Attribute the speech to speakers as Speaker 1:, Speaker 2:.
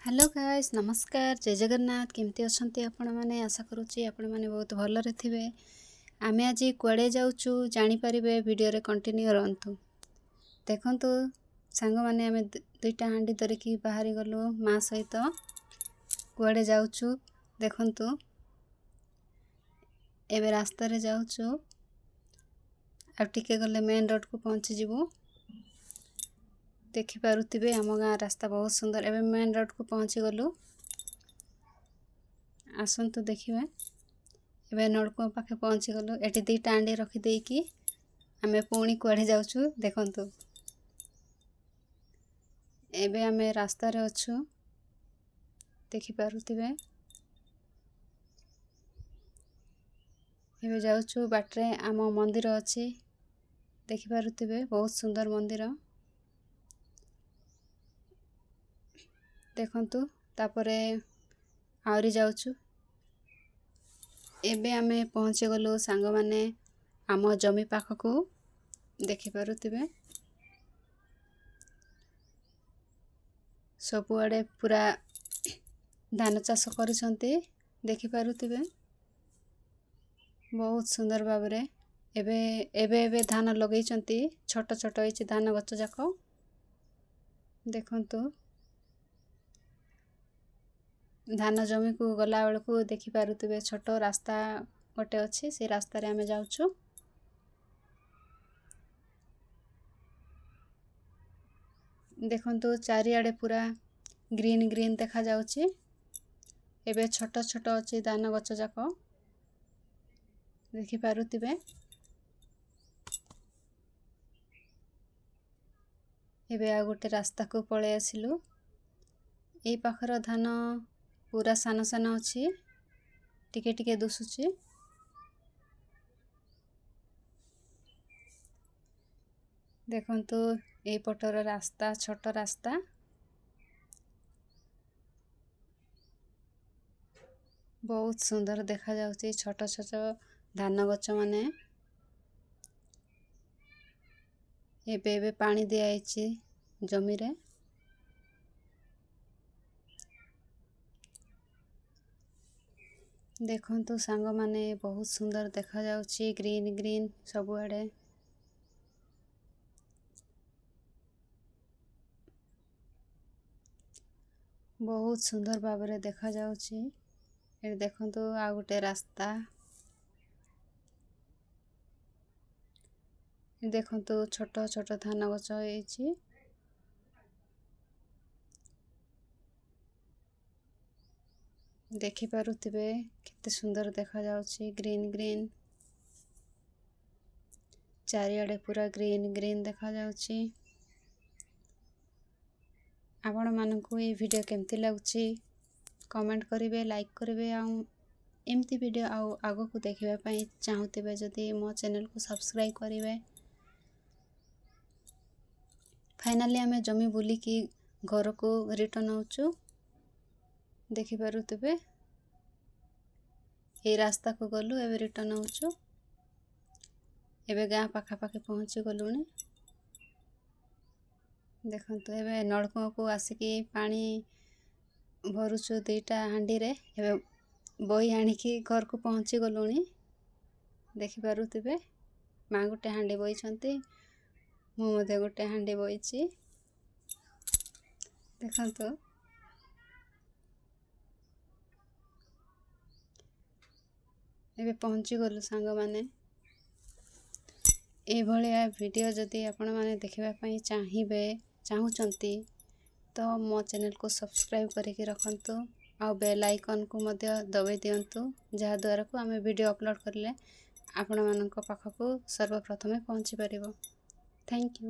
Speaker 1: Hello guys नमस्कार जय जगन्नाथ केमती अच्छा आपण मैंने आशा करुच्ची आपण मैंने बहुत भलरे थे। आमे आज कुआड़े जाऊँ जानीपर वीडियो रे कंटिन्यू रहतु देखु सांग मैंने आम दुईटा हांडी धरिकी बाहरी गलु माँ सहित कुआड़े जाऊँ देखु एवं रास्त जाऊँ आटे गले मेन रोड को पहुँची जीवु देखिपे आम गाँ रास्ता बहुत सुंदर एवं मेन रोड को पहुँची गलु आसतु देखिए एवं नलकूप पाखे पहुँची गलु एटी दुईटा हांडी रखिदेकी आमे पुणी कुआड़े जाऊँ देखु एबे आमे रास्ता रे अच्छु देखिपे एबे जाऊँ बाटरे आम मंदिर अच्छी देखिपे बहुत सुंदर मंदिर देखंतु तापरे आउरी जाऊँ एबे आमे पहुँची गलु सांग माने आम जमी पाखकू देखिपे सबुआड़े पूरा धान चाष करिसंती देखिपे बहुत सुंदर भावरे एबे एबे एबे धान लगेइचंती छोट छोट होइछि धान गछ जाक देखंतु धान जमी को गला बेलू देखिपे छोट रास्ता गोटे अच्छी से रास्तार आम जाऊँ देखंतु चारिआडे पूरा ग्रीन ग्रीन देखा जाउछि एबे छोट छोट अच्छी धान गछ जाक देखिपे एबे आ गोटे रास्ता को पळे आसिलु एई पाखर धान पूरा सान सान अच्छी टिके टिके दुसुची देखंतु एई पटर रास्ता छोट रास्ता बहुत सुंदर देखा जाउची छोट छोट धान गछ माने एबे एबे पानी दिया आइची जमी रे देखंतु सांग माने बहुत सुंदर देखा जाउची ग्रीन ग्रीन सबुआडे बहुत सुंदर भावरे देखा जाउची ए देखंतु आ गोटे रास्ता देखंतु छोट छोट धान गछ होइची देखिपे केते सुंदर देखा जाउची ग्रीन ग्रीन चारिआडे पूरा ग्रीन ग्रीन देखा जाउची आपण मानकू ये वीडियो केमती लागुची कमेंट करिवे लाइक करिवे आ एमती वीडियो आगो को देखिबा पई चाहुतिबे जदि मो चैनल को सब्सक्राइब करिवे फाइनली आमे जमी बुली की घर को रिटर्न होचु देखिपे ये रास्ता को गलु एबे रिटर्न होचु एबे गाँ पाखा पाखी पहुँची गलुनी देखंतु एबे नलकूप को आसिकी पानी भरुचु दुईटा हांडी रे एबे बही आनिकी घर को पहुँची गलुनी देखिपे माँ गोटे हांडी बईचंती मु मधे गोटे हांडी बईची देखंतु एबे पहुँची गलु सांग माने ए भलिया वीडियो जदि आपण माने देखिबा पई चाहुचंती तो मो चैनल को सब्सक्राइब करके रखंतु आ बेल आइकन को मध्य दबाई दियंतु जहा द्वारा को आमे वीडियो अपलोड करले आपण मानक पाखकू सर्वप्रथमे पहुँची परिबो। Thank you.